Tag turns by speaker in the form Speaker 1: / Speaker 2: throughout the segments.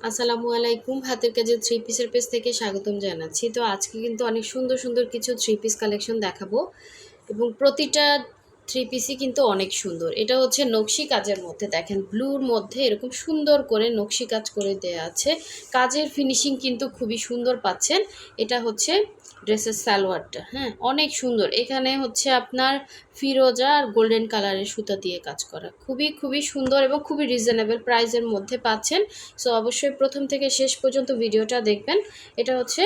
Speaker 1: আসসালামু আলাইকুম। হাতের কাজের থ্রি পিসের পেজ থেকে স্বাগতম জানাচ্ছি। তো আজকে কিন্তু অনেক সুন্দর সুন্দর কিছু থ্রি পিস কালেকশন দেখাবো এবং প্রতিটা থ্রি পিসই কিন্তু অনেক সুন্দর। এটা হচ্ছে নকশি কাজের মধ্যে, দেখেন ব্লুর মধ্যে এরকম সুন্দর করে নকশি কাজ করে দেয়া আছে। কাজের ফিনিশিং কিন্তু খুবই সুন্দর পাচ্ছেন। এটা হচ্ছে ড্রেসের সালোয়ারটা, হ্যাঁ অনেক সুন্দর। এখানে হচ্ছে আপনার ফিরোজা আর গোল্ডেন কালারের সুতা দিয়ে কাজ করা, খুবই খুবই সুন্দর এবং খুবই রিজনেবল প্রাইসের মধ্যে পাচ্ছেন। সো অবশ্যই প্রথম থেকে শেষ পর্যন্ত ভিডিওটা দেখবেন। এটা হচ্ছে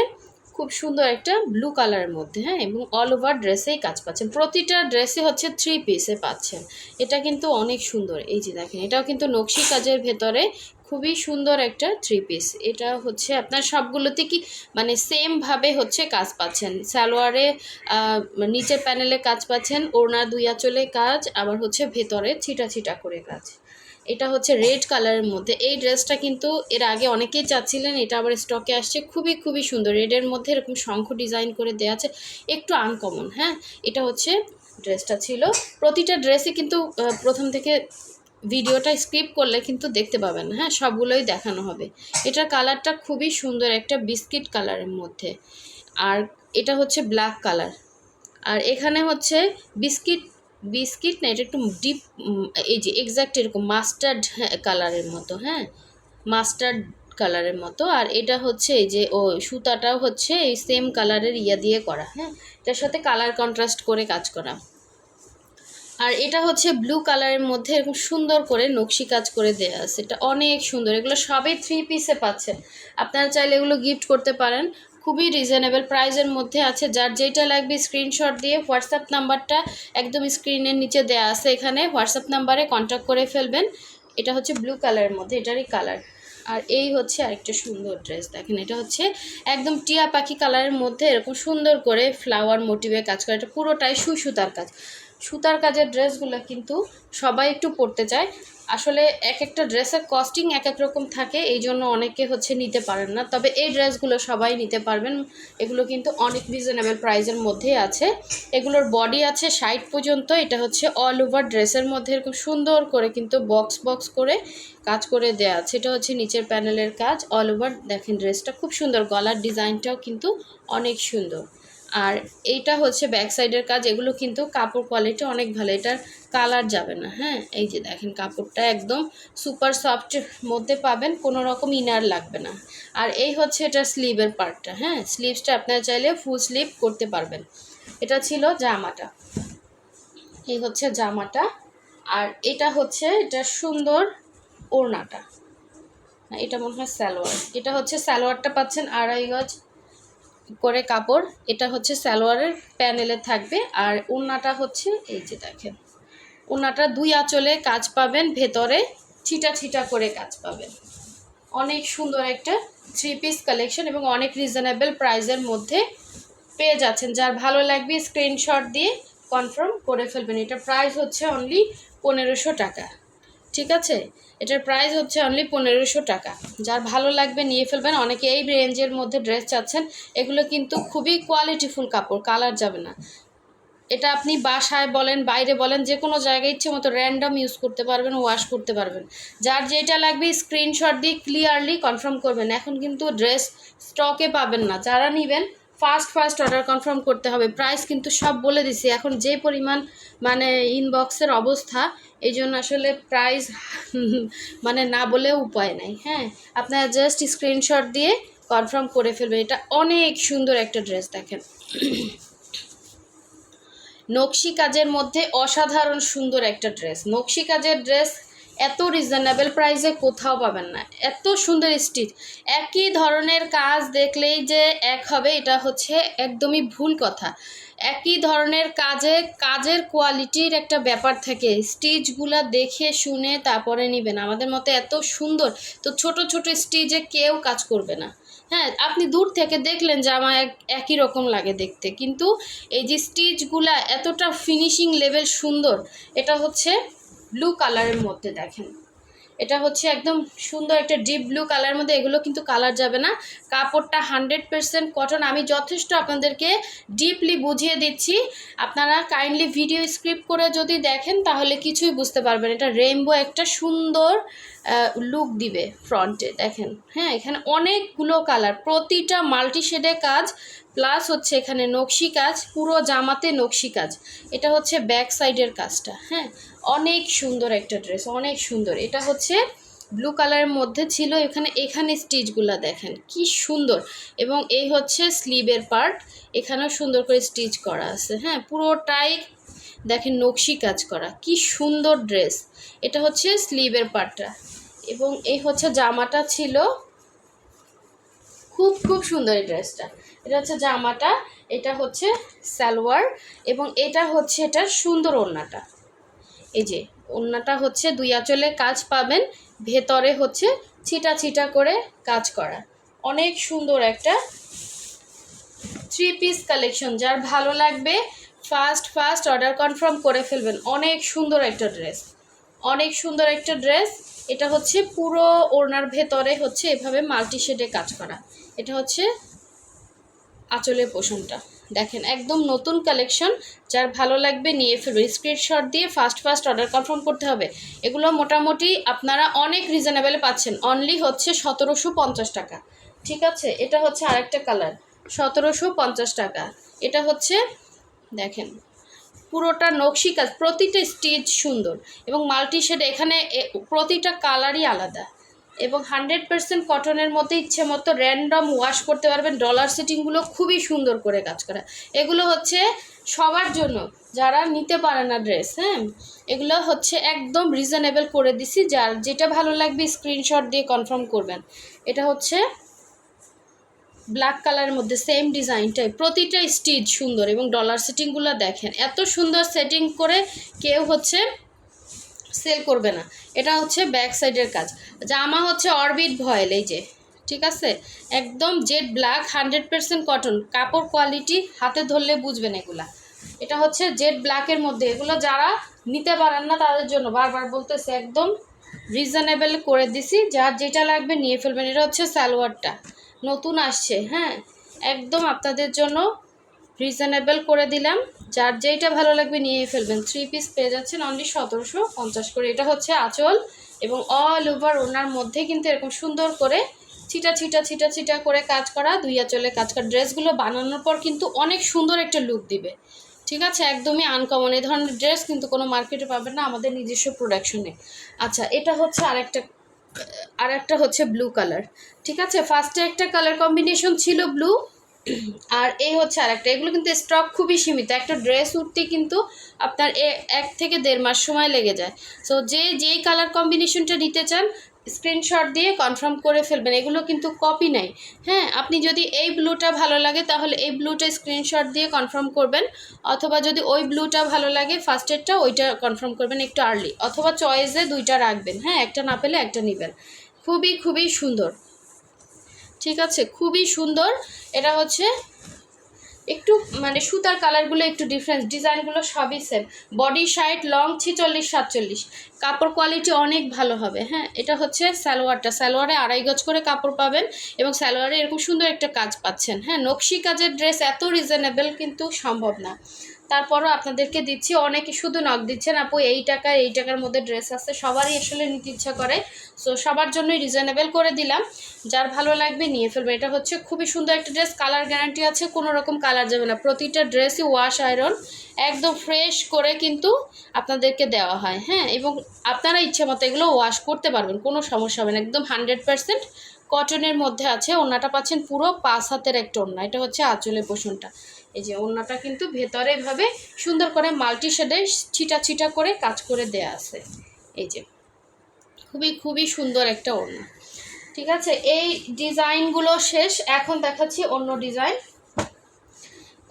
Speaker 1: খুব সুন্দর একটা ব্লু কালারের মধ্যে, হ্যাঁ, এবং অল ওভার ড্রেসেই কাজ পাচ্ছেন। প্রতিটা ড্রেসে হচ্ছে থ্রি পিসে পাচ্ছেন। এটা কিন্তু অনেক সুন্দর। এই যে দেখেন, এটাও কিন্তু নকশি কাজের ভেতরে খুবই সুন্দর একটা থ্রি পিস। এটা হচ্ছে আপনার সবগুলোতে কি মানে সেমভাবে হচ্ছে কাজ পাচ্ছেন। সালোয়ারে নিচের প্যানেলে কাজ পাচ্ছেন, ওড়না দুই আঁচলে কাজ, আবার হচ্ছে ভেতরে ছিটা ছিটা করে কাজ। এটা হচ্ছে রেড কালারের মধ্যে। এই ড্রেসটা কিন্তু এর আগে অনেকেই চাচ্ছিলেন, এটা আবার স্টকে আসছে। খুবই খুবই সুন্দর, রেডের মধ্যে এরকম শঙ্খ ডিজাইন করে দেওয়া আছে, একটু আনকমন। হ্যাঁ, এটা হচ্ছে ড্রেসটা ছিল। প্রতিটা ড্রেসই কিন্তু প্রথম থেকে ভিডিওটা স্কিপ করলে কিন্তু দেখতে পাবেন, হ্যাঁ সবগুলোই দেখানো হবে। এটার কালারটা খুবই সুন্দর, একটা বিস্কিট কালারের মধ্যে, আর এটা হচ্ছে ব্ল্যাক কালার। আর এখানে হচ্ছে বিস্কিট বিস্কিট না, এটা একটু ডিপ, এই যে এক্স্যাক্ট এরকম মাস্টার্ড কালারের মতো, হ্যাঁ মাস্টার্ড কালারের মতো। আর এটা হচ্ছে এই যে ও সুতাটাও হচ্ছে এই সেম কালারের ইয়া দিয়ে করা, হ্যাঁ এটার সাথে কালার কন্ট্রাস্ট করে কাজ করা। আর এটা হচ্ছে ব্লু কালারের মধ্যে এরকম সুন্দর করে নকশি কাজ করে দেওয়া আছে। এটা অনেক সুন্দর। এগুলো সবই থ্রি পিসে পাচ্ছেন। আপনারা চাইলে এগুলো গিফট করতে পারেন, খুবই রিজনেবল প্রাইসের মধ্যে আছে। যার যেটা লাগবে স্ক্রিনশট দিয়ে হোয়াটসঅ্যাপ নাম্বারটা একদম স্ক্রিনের নিচে দেওয়া আছে, এখানে হোয়াটসঅ্যাপ নাম্বারে কন্ট্যাক্ট করে ফেলবেন। এটা হচ্ছে ব্লু কালারের মধ্যে, এটারই কালার। আর এই হচ্ছে আরেকটা সুন্দর ড্রেস, দেখেন এটা হচ্ছে একদম টিয়া পাখি কালারের মধ্যে এরকম সুন্দর করে ফ্লাওয়ার মোটিভে কাজ করে। এটা পুরোটাই সুতার কাজ। সুতার কাজের ড্রেসগুলো কিন্তু সবাই একটু পরতে চায়। আসলে এক একটা ড্রেসের কস্টিং এক এক রকম থাকে, এই জন্য অনেকে হচ্ছে নিতে পারেন না। তবে এই ড্রেসগুলো সবাই নিতে পারবেন। এগুলো কিন্তু অনেক রিজনেবল প্রাইসের মধ্যেই আছে। এগুলোর বডি আছে 60 পর্যন্ত। এটা হচ্ছে অল ওভার ড্রেসের মধ্যে এরকম সুন্দর করে কিন্তু বক্স বক্স করে কাজ করে দেওয়া আছে। এটা হচ্ছে নিচের প্যানেলের কাজ অল ওভার। দেখেন ড্রেসটা খুব সুন্দর, গলার ডিজাইনটাও কিন্তু অনেক সুন্দর। আর এইটা হচ্ছে ব্যাক সাইডের কাজ। এগুলো কিন্তু কাপড় কোয়ালিটি অনেক ভালো, এটার কালার যাবে না। হ্যাঁ, এই যে দেখেন কাপড়টা একদম সুপার সফট মধ্যে পাবেন, কোনো রকম ইনার লাগবে না। আর এই হচ্ছে এটার স্লিভের পার্টটা, হ্যাঁ স্লিভসটা আপনারা চাইলে ফুল স্লিভ করতে পারবেন। এটা ছিল জামাটা, এই হচ্ছে জামাটা। আর এটা হচ্ছে এটা সুন্দর ওড়নাটা, এটা মনে হয় সালোয়ার। এটা হচ্ছে সালোয়ারটা পাচ্ছেন 2.5 গজ করে কাপড়। এটা হচ্ছে সালোয়ারের প্যানেলে থাকবে। আর ওড়নাটা হচ্ছে এই যে দেখেন, ওড়নাটা দুই আঁচলে কাজ পাবেন, ভেতরে ছিটা ছিটা করে কাজ পাবেন। অনেক সুন্দর একটা থ্রি পিস কালেকশন এবং অনেক রিজনেবল প্রাইসের মধ্যে পেয়ে যাচ্ছেন। যার ভালো লাগবে স্ক্রিনশট দিয়ে কনফার্ম করে ফেলবেন। এটা প্রাইস হচ্ছে অনলি 1500 টাকা, ঠিক আছে? এটার প্রাইস হচ্ছে অনলি 1500 টাকা। যার ভালো লাগবে নিয়ে ফেলবেন। অনেকে এই রেঞ্জের মধ্যে ড্রেস চাচ্ছেন। এগুলো কিন্তু খুবই কোয়ালিটিফুল কাপড়, কালার যাবে না। এটা আপনি বাসায় বলেন, বাইরে বলেন, যে কোনো জায়গায় ইচ্ছে মতো র্যান্ডম ইউজ করতে পারবেন, ওয়াশ করতে পারবেন। যার যেটা লাগবে স্ক্রিনশট দিয়ে ক্লিয়ারলি কনফার্ম করবেন। এখন কিন্তু ড্রেস স্টকে পাবেন না, যারা নেবেন ফার্স্ট অর্ডার কনফার্ম করতে হবে। প্রাইস কিন্তু সব বলে দিছি। এখন যে পরিমাণ মানে ইনবক্সের অবস্থা, এই জন্য আসলে প্রাইস মানে না বলেও উপায় নাই। হ্যাঁ, আপনারা জাস্ট স্ক্রিনশট দিয়ে কনফার্ম করে ফেলবেন। এটা অনেক সুন্দর একটা ড্রেস, দেখেন নকশি কাজের মধ্যে অসাধারণ সুন্দর একটা ড্রেস। নকশি কাজের ড্রেস এত রিজনেবল প্রাইসে কোথাও পাবেন না, এত সুন্দর স্টিচ। একই ধরনের কাজ দেখলেই যে এক হবে এটা হচ্ছে একদমই ভুল কথা। একই ধরনের কাজের কোয়ালিটির একটা ব্যাপার থাকে। স্টিচগুলা দেখে শুনে তারপরে নেবেন। আমাদের মতো এত সুন্দর তো ছোট ছোট স্টিচে কেউ কাজ করবে না। হ্যাঁ, আপনি দূর থেকে দেখলেন যে আমার একই রকম লাগে দেখতে, কিন্তু এই যে স্টিচগুলা এতটা ফিনিশিং লেভেল সুন্দর। এটা হচ্ছে ব্লু কালারের মধ্যে, দেখেন এটা হচ্ছে একদম সুন্দর একটা ডিপ ব্লু কালারের মধ্যে। এগুলো কিন্তু কালার যাবে না। কাপড়টা 100% কটন। আমি যথেষ্ট আপনাদেরকে ডিপলি বুঝিয়ে দিচ্ছি, আপনারা কাইন্ডলি ভিডিও স্ক্রিপ্ট করে যদি দেখেন তাহলে কিছুই বুঝতে পারবেন। এটা রেইনবো একটা সুন্দর লুক দিবে ফ্রন্টে। দেখেন হ্যাঁ, এখানে অনেকগুলো কালার, প্রতিটা মাল্টি শেডে কাজ, প্লাস হচ্ছে এখানে নকশি কাজ, পুরো জামাতে নকশি কাজ। এটা হচ্ছে ব্যাক সাইডের কাজটা। হ্যাঁ, অনেক সুন্দর একটা ড্রেস, অনেক সুন্দর। এটা হচ্ছে ব্লু কালারের মধ্যে ছিল, এখানে স্টিচগুলো দেখেন কি সুন্দর। এবং এই হচ্ছে স্লিভের পার্ট, এখানেও সুন্দর করে স্টিচ করা আছে। হ্যাঁ, পুরোটাই দেখেন নকশি কাজ করা, কি সুন্দর ড্রেস। এটা হচ্ছে স্লিভের পার্টটা, এবং এই হচ্ছে জামাটা ছিল, খুব খুব সুন্দর এই ড্রেসটা। এটা হচ্ছে জামাটা, এটা হচ্ছে সালোয়ার, এবং এটা হচ্ছে এটার সুন্দর ওড়নাটা। এই যে ওড়নাটা হচ্ছে দুই আঁচলে কাজ পাবেন, ভেতরে হচ্ছে ছিটা ছিটা করে কাজ করা। অনেক সুন্দর একটা 3 পিস কালেকশন। যার ভালো লাগবে ফার্স্ট অর্ডার কনফার্ম করে ফেলবেন। অনেক সুন্দর একটা ড্রেস, অনেক সুন্দর একটা ড্রেস। এটা হচ্ছে পুরো ওড়নার ভেতরে হচ্ছে এভাবে মাল্টি শেডে কাজ করা। এটা হচ্ছে আঁচলের পোষণটা। দেখেন একদম নতুন কালেকশন, যার ভালো লাগবে নিয়ে ফেলবে। স্ক্রিনশট দিয়ে ফার্স্ট অর্ডার কনফার্ম করতে হবে। এগুলো মোটামুটি আপনারা অনেক রিজনেবলে পাচ্ছেন, অনলি হচ্ছে 1750 টাকা। ঠিক আছে, এটা হচ্ছে আরেকটা কালার, 1750 টাকা। এটা হচ্ছে দেখেন পুরোটা নকশি কাজ, প্রতিটা স্টিচ সুন্দর, এবং মাল্টি শেড। এখানে প্রতিটা কালারই আলাদা, এবং 100% কটনের মধ্যে ইচ্ছে মতো র্যান্ডম ওয়াশ করতে পারবেন। ডলার সেটিংগুলো খুবই সুন্দর করে কাজ করা। এগুলো হচ্ছে সবার জন্য যারা নিতে পারে না ড্রেস। হ্যাঁ, এগুলো হচ্ছে একদম রিজনেবল করে দিছি, যার যেটা ভালো লাগবে স্ক্রিনশট দিয়ে কনফার্ম করবেন। এটা হচ্ছে ব্ল্যাক কালারের মধ্যে সেম ডিজাইনটাই, প্রতিটা স্টিচ সুন্দর, এবং ডলার সেটিংগুলো দেখেন এত সুন্দর সেটিং করে কেউ হচ্ছে সেল করবে না। এটা হচ্ছে ব্যাক সাইডের কাজ। জামা হচ্ছে অরবিট ভয়েল, এই যে ঠিক আছে, একদম জেড ব্ল্যাক, 100% কটন, কাপড় কোয়ালিটি হাতে ধরলে বুঝবেন এগুলা। এটা হচ্ছে জেড ব্ল্যাকের মধ্যে, এগুলো যারা নিতে পারেন না তাদের জন্য বারবার বলতেছে একদম রিজনেবল করে দিছি, যার যেটা লাগবে নিয়ে ফেলবেন। এটা হচ্ছে সালোয়ারটা, নতুন আসছে। হ্যাঁ, একদম আপনাদের জন্য রিজনেবল করে দিলাম, যার যেইটা ভালো লাগবে নিয়ে ফেলবেন। 3 পিস পেয়ে যাচ্ছেন অনলি 1750 করে। এটা হচ্ছে আঁচল, এবং অল ওভার ওনার মধ্যে কিন্তু এরকম সুন্দর করে ছিটা ছিটা ছিটা ছিটা করে কাজ করা, দুই আঁচলে কাজ করা। ড্রেসগুলো বানানোর পর কিন্তু অনেক সুন্দর একটা লুক দিবে। ঠিক আছে, একদমই আনকমন। এই ধরনের ড্রেস কিন্তু কোনো মার্কেটে পাবেন না, আমাদের নিজস্ব প্রোডাকশনে। আচ্ছা, এটা হচ্ছে আরেকটা হচ্ছে ব্লু কালার। ঠিক আছে, ফার্স্টে একটা কালার কম্বিনেশন ছিল ব্লু, আর এই হচ্ছে আরেকটা। এগুলো কিন্তু স্টক খুবই সীমিত, একটা ড্রেস উঠতে কিন্তু আপনার 1 থেকে 1.5 মাস সময় লেগে যায়। সো যেই কালার কম্বিনেশনটা নিতে চান স্ক্রিনশট দিয়ে কনফার্ম করে ফেলবেন। এগুলো কিন্তু কপি নাই। হ্যাঁ, আপনি যদি এই ব্লুটা ভালো লাগে তাহলে এই ব্লুটা স্ক্রিনশট দিয়ে কনফার্ম করবেন, অথবা যদি ওই ব্লুটা ভালো লাগে ফার্স্টেরটা, ওইটা কনফার্ম করবেন একটু আর্লি, অথবা চয়েসে দুইটা রাখবেন। হ্যাঁ, একটা না পেলে একটা নেবেন। খুবই খুবই সুন্দর। ঠিক আছে, খুবই সুন্দর। এটা হচ্ছে একটু মানে সুতার কালারগুলো একটু ডিফারেন্স, ডিজাইনগুলো সবই সেম। বডি সাইড লং 46-47, কাপড় কোয়ালিটি অনেক ভালো হবে। হ্যাঁ, এটা হচ্ছে সালোয়ারটা, সালোয়ারে 2.5 গজ করে কাপড় পাবেন, এবং সালোয়ারে এরকম সুন্দর একটা কাজ পাচ্ছেন। হ্যাঁ, নকশি কাজের ড্রেস এত রিজনেবল কিন্তু সম্ভব না, তারপরও আপনাদেরকে দিচ্ছি। অনেকে শুধু নক দিচ্ছেন আপু এই টাকার মধ্যে ড্রেস আছে, সবারই আসলে নিতে ইচ্ছা করে। সো সবার জন্যই রিজনেবল করে দিলাম, যার ভালো লাগবে নিয়ে ফেলবে। এটা হচ্ছে খুবই সুন্দর একটা ড্রেস, কালার গ্যারান্টি আছে, কোনো রকম কালার যাবে না। প্রতিটা ড্রেসই ওয়াশ আয়রন একদম ফ্রেশ করে কিন্তু আপনাদেরকে দেওয়া হয়। হ্যাঁ, এবং আপনারা ইচ্ছে মতো এগুলো ওয়াশ করতে পারবেন, কোনো সমস্যা হবে না। একদম 100% কটনের মধ্যে আছে। ওড়নাটা পাচ্ছেন পুরো 5 হাতের একটা ওড়না। এটা হচ্ছে আঁচলের পোষণটা। এই যে ওড়নাটা কিন্তু ভেতরে এভাবে সুন্দর করে মাল্টি শেডে ছিটা ছিটা করে কাজ করে দেয়া আছে। এই যে খুবই খুবই সুন্দর একটা ওড়না। ঠিক আছে, এই ডিজাইনগুলো শেষ, এখন দেখাচ্ছি অন্য ডিজাইন।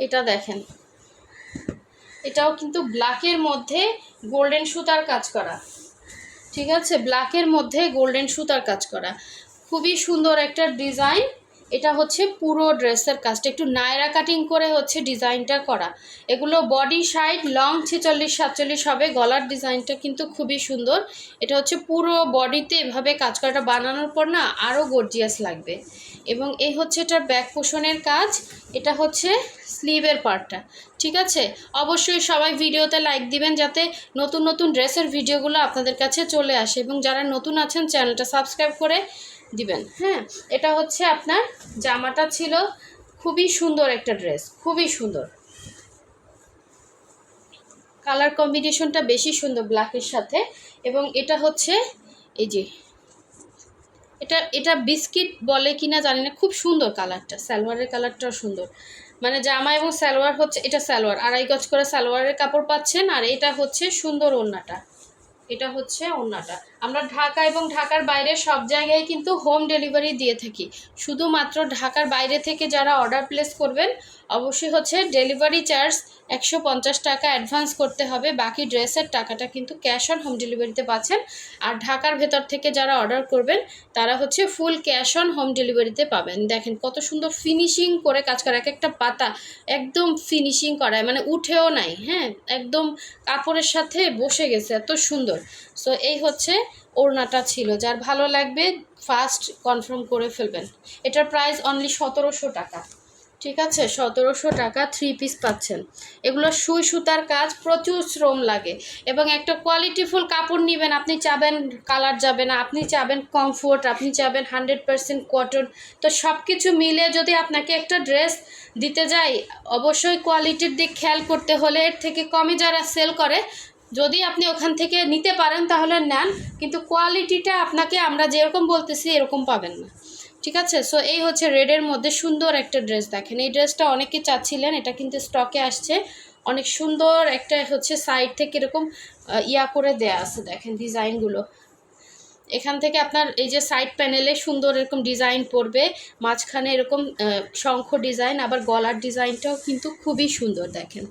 Speaker 1: এটা দেখেন, এটাও কিন্তু ব্ল্যাকের মধ্যে গোল্ডেন সুতার কাজ করা। ঠিক আছে, ব্ল্যাকের মধ্যে গোল্ডেন সুতার কাজ করা, খুবই সুন্দর একটা ডিজাইন। এটা হচ্ছে পুরো ড্রেসের কাজটা একটু নায়রা কাটিং করে হচ্ছে ডিজাইনটা করা। এগুলো বডি সাইড লং 46-47 হবে। গলার ডিজাইনটা কিন্তু খুবই সুন্দর। এটা হচ্ছে পুরো বডিতে এভাবে কাজ করাটা বানানোর পর না আরও গর্জিয়াস লাগবে। এবং এই হচ্ছে এটার ব্যাক পোষণের কাজ। এটা হচ্ছে স্লিভের পার্টটা। ঠিক আছে, অবশ্যই সবাই ভিডিওতে লাইক দিবেন যাতে নতুন নতুন ড্রেসের ভিডিওগুলো আপনাদের কাছে চলে আসে, এবং যারা নতুন আছেন চ্যানেলটা সাবস্ক্রাইব করে দিবেন। হ্যাঁ, এটা হচ্ছে আপনার জামাটা ছিল। খুবই সুন্দর একটা ড্রেস, খুবই সুন্দর। কালার কম্বিনেশনটা বেশি সুন্দর ব্ল্যাকের সাথে। এবং এটা হচ্ছে এই যে এটা এটা বিস্কিট বলে কিনা জানি না, খুব সুন্দর কালারটা। সালোয়ারের কালারটাও সুন্দর। মানে জামা এবং সালোয়ার হচ্ছে, এটা সালোয়ার 2.5 গজ করে সালোয়ারের কাপড় পাচ্ছেন। আর এটা হচ্ছে সুন্দর ওড়নাটা। এটা হচ্ছে ওড়নাটা। আমরা ঢাকা এবং ঢাকার বাইরে সব জায়গায় কিন্তু হোম ডেলিভারি দিয়ে থাকি। শুধুমাত্র ঢাকার বাইরে থেকে যারা অর্ডার প্লেস করবেন অবশ্যই হচ্ছে ডেলিভারি চার্জ 150 টাকা অ্যাডভান্স করতে হবে। বাকি ড্রেসের টাকাটা কিন্তু ক্যাশ অন হোম ডেলিভারিতে পাচ্ছেন। আর ঢাকার ভেতর থেকে যারা অর্ডার করবেন তারা হচ্ছে ফুল ক্যাশ অন হোম ডেলিভারিতে পাবেন। দেখেন কত সুন্দর ফিনিশিং করে কাজ করা, এক একটা পাতা একদম ফিনিশিং করায়, মানে উঠেও নাই। হ্যাঁ, একদম কাপড়ের সাথে বসে গেছে, এত সুন্দর। সো এই হচ্ছে ওড়নাটা ছিল। যার ভালো লাগবে ফার্স্ট কনফার্ম করে ফেলবেন। এটার প্রাইস অনলি 1700 টাকা। ঠিক আছে, 1700 টাকা 3 পিস পাচ্ছেন। এগুলো সুই সুতার কাজ, প্রচুর শ্রম লাগে। এবং একটা কোয়ালিটিফুল কাপড় নেবেন, আপনি চাবেন কালার যাবে না, আপনি চাবেন কমফোর্ট, আপনি চাবেন 100% কটন। তো সব কিছু মিলে যদি আপনাকে একটা ড্রেস দিতে যাই, অবশ্যই কোয়ালিটির দিক খেয়াল করতে হলে এর থেকে কমে যারা সেল করে, যদি আপনি ওখান থেকে নিতে পারেন তাহলে নেন, কিন্তু কোয়ালিটিটা আপনাকে আমরা যেরকম বলতেছি এরকম পাবেন না। ঠিক আছে, সো এই হচ্ছে রেডের মধ্যে সুন্দর একটা ড্রেস। দেখেন এই ড্রেসটা অনেকে চাচ্ছিলেন, এটা কিন্তু স্টকে আসছে। অনেক সুন্দর একটা হচ্ছে সাইড থেকে এরকম ইয়া করে দেয়া আছে, দেখেন ডিজাইনগুলো। এখান থেকে আপনার এই যে সাইড প্যানেলে সুন্দর এরকম ডিজাইন পড়বে, মাঝখানে এরকম শঙ্খ ডিজাইন, আবার গলার ডিজাইনটাও কিন্তু খুবই সুন্দর। দেখেন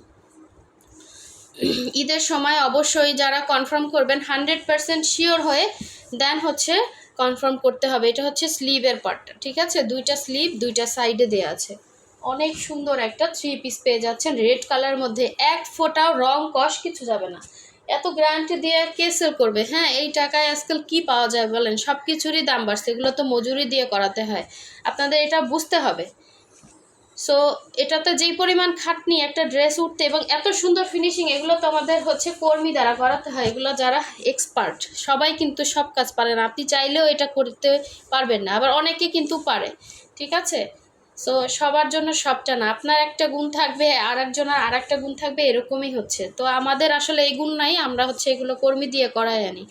Speaker 1: ঈদের সময় অবশ্যই যারা কনফার্ম করবেন 100% শিওর হয়ে দেন হচ্ছে কনফার্ম করতে হবে। এটা হচ্ছে স্লিভের পার্টটা। ঠিক আছে, দুইটা স্লিভ দুইটা সাইডে দেওয়া আছে। অনেক সুন্দর একটা 3 পিস পেয়ে যাচ্ছেন রেড কালার মধ্যে। এক ফোঁটাও রং কষ কিছু যাবে না। এত গ্যারান্টি দিয়ে কে সেল করবে? হ্যাঁ, এই টাকায় আজকাল কি পাওয়া যায় বলেন? সব কিছুরই দাম বাড়ছে, এগুলো তো মজুরি দিয়ে করাতে হয়। আপনাদের এটা বুঝতে হবে। সো এটাতে যেই পরিমাণ খাটনি একটা ড্রেস উঠতে এবং এত সুন্দর ফিনিশিং, এগুলো তো আমাদের হচ্ছে কর্মী দ্বারা করাতে হয়। এগুলো যারা এক্সপার্ট, সবাই কিন্তু সব কাজ পারে না। আপনি চাইলেও এটা করতে পারবেন না, আবার অনেকে কিন্তু পারে। ঠিক আছে, সো সবার জন্য সবটা না। আপনার একটা গুণ থাকবে আর একজনের আর একটা গুণ থাকবে, এরকমই হচ্ছে। তো আমাদের আসলে এই গুণ নাই, আমরা হচ্ছে এগুলো কর্মী দিয়ে করাই আনি।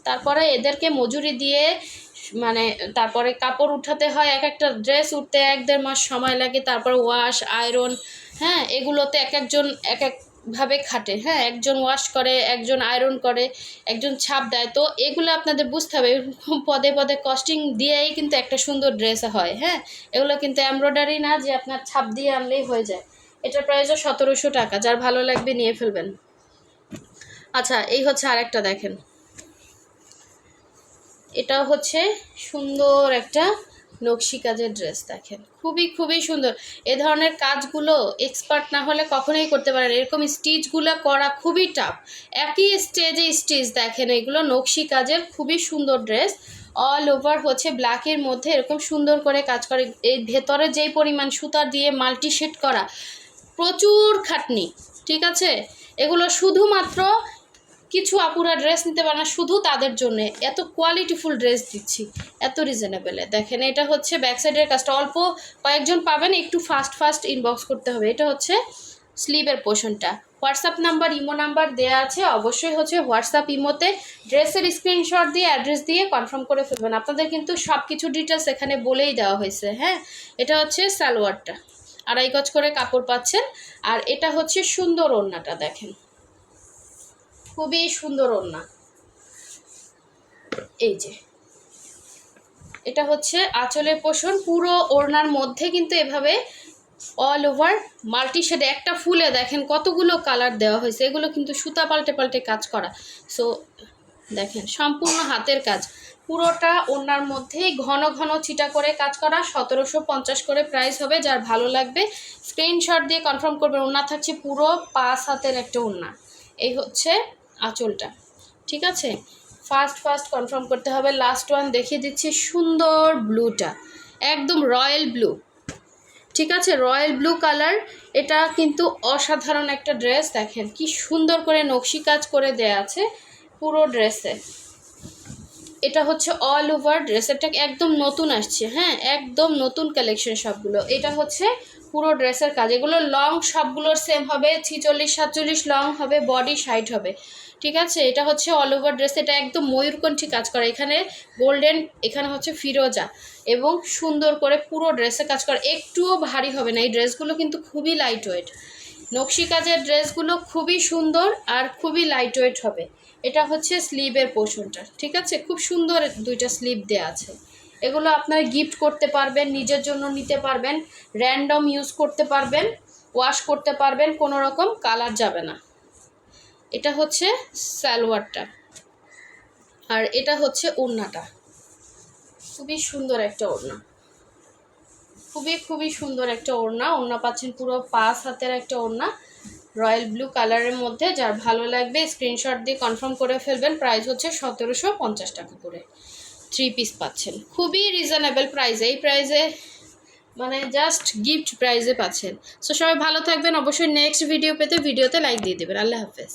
Speaker 1: তারপরে এদেরকে মজুরি দিয়ে মানে তারপরে কাপড় উঠাতে হয়। এক একটা ড্রেস উঠতে 1-1.5 মাস সময় লাগে। তারপর ওয়াশ আয়রন, হ্যাঁ, এগুলোতে এক একজন এক একভাবে খাটে। হ্যাঁ, একজন ওয়াশ করে, একজন আয়রন করে, একজন ছাপ দেয়। তো এগুলো আপনাদের বুঝতে হবে, পদে পদে কস্টিং দিয়েই কিন্তু একটা সুন্দর ড্রেস হয়। হ্যাঁ, এগুলো কিন্তু এমব্রয়ডারি না যে আপনার ছাপ দিয়ে আনলেই হয়ে যায়। এটার প্রাইসও 1700 টাকা। যার ভালো লাগবে নিয়ে ফেলবেন। আচ্ছা, এই হচ্ছে আরেকটা দেখেন। এটা হচ্ছে সুন্দর একটা নকশি কাজের ড্রেস। দেখেন খুবই খুবই সুন্দর। এ ধরনের কাজগুলো এক্সপার্ট না হলে কখনোই করতে পারে না। এরকম স্টিচগুলো করা খুবই টাফ। একই স্টেজে স্টিচ, দেখেন এগুলো নকশি কাজের খুবই সুন্দর ড্রেস। অল ওভার হচ্ছে ব্ল্যাকের মধ্যে এরকম সুন্দর করে কাজ করে। এই ভেতরে যেই পরিমাণ সুতা দিয়ে মাল্টি শেড করা, প্রচুর খাটনি। ঠিক আছে, এগুলো শুধুমাত্র কিছু আপুরা ড্রেস নিতে পারে না, শুধু তাদের জন্য এত কোয়ালিটিফুল ড্রেস দিচ্ছি, এত রিজনেবলে। দেখেন এটা হচ্ছে ব্যাক সাইডের কাজটা, অল্প কয়েকজন পাবেন, একটু ফাস্ট ইনবক্স করতে হবে। এটা হচ্ছে স্লিভের পোর্শনটা। হোয়াটসঅ্যাপ নাম্বার ইমো নাম্বার দেওয়া আছে, অবশ্যই হচ্ছে হোয়াটসঅ্যাপ ইমোতে ড্রেসের স্ক্রিনশট দিয়ে অ্যাড্রেস দিয়ে কনফার্ম করে ফেলবেন। আপনাদের কিন্তু সব কিছু ডিটেলস এখানে বলেই দেওয়া হয়েছে। হ্যাঁ, এটা হচ্ছে সালোয়ারটা, 2.5 গজ করে কাপড় পাচ্ছেন। আর এটা হচ্ছে সুন্দর ওড়নাটা, দেখেন খুবই সুন্দর ওড়না। এই যে এটা হচ্ছে আঁচলের পোর্শন। পুরো ওড়নার মধ্যে কিন্তু এভাবে অল ওভার মাল্টি শেডে একটা ফুলে দেখেন কতগুলো কালার দেওয়া হয়েছে। এগুলো কিন্তু সুতা পাল্টে পাল্টে কাজ করা। সো দেখেন সম্পূর্ণ হাতের কাজ, পুরোটা ওড়নার মধ্যেই ঘন ঘন ছিটা করে কাজ করা। 1750 করে প্রাইস হবে। যার ভালো লাগবে স্ক্রিনশট দিয়ে কনফার্ম করবেন। ওড়না থাকছে পুরো 5 হাতের একটা ওড়না। এই হচ্ছে আঁচলটা, ঠিক আছে। ফার্স্ট কনফার্ম করতে হবে। লাস্ট ওয়ান দেখিয়ে দিচ্ছি, সুন্দর ব্লুটা, একদম রয়্যাল ব্লু, ঠিক আছে, রয়্যাল ব্লু কালার। এটা কিন্তু অসাধারণ একটা ড্রেস। দেখেন কি সুন্দর করে নকশি কাজ করে দেয়া আছে পুরো ড্রেসে। এটা হচ্ছে অল ওভার ড্রেস, এটা একদম নতুন আসছে, হ্যাঁ একদম নতুন কালেকশন সবগুলো। এটা হচ্ছে পুরো ড্রেসের কাজ। এগুলো লং সবগুলোর সেম হবে, 46-47 লং হবে, বডি 60 হবে, ঠিক আছে। এটা হচ্ছে অল ওভার ড্রেস, এটা একদম ময়ূরকণ্ঠী কাজ করা, এখানে গোল্ডেন, এখানে হচ্ছে ফিরোজা, এবং সুন্দর করে পুরো ড্রেসে কাজ করা, একটুও ভারী হবে না। এই ড্রেসগুলো কিন্তু খুবই লাইট ওয়েট, নকশি কাজের ড্রেসগুলো খুবই সুন্দর আর খুবই লাইট ওয়েট হবে। এটা হচ্ছে স্লিভের পোর্শনটা, ঠিক আছে, খুব সুন্দর দুইটা স্লিভ দেওয়া আছে। এগুলো আপনারা গিফট করতে পারবেন, নিজের জন্য নিতে পারবেন, র্যান্ডম ইউজ করতে পারবেন, ওয়াশ করতে পারবেন, কোনো রকম কালার যাবে না। এটা হচ্ছে সালোয়ারটা, আর এটা হচ্ছে ওড়নাটা, খুবই সুন্দর একটা ওড়না, খুবই সুন্দর একটা ওড়না। ওড়না পাচ্ছেন পুরো 5 হাতের একটা ওড়না, রয়্যাল ব্লু কালারের মধ্যে। যার ভালো লাগবে স্ক্রিনশট দিয়ে কনফার্ম করে ফেলবেন। প্রাইস হচ্ছে 1750 টাকা করে 3 পিস পাচ্ছেন, খুবই রিজনেবল প্রাইসে। এই প্রাইসে মানে জাস্ট গিফট প্রাইসে পাচ্ছেন। সো সবাই ভালো থাকবেন। অবশ্যই নেক্সট ভিডিও পেতে ভিডিওতে লাইক দিয়ে দেবেন। আল্লাহ হাফেজ।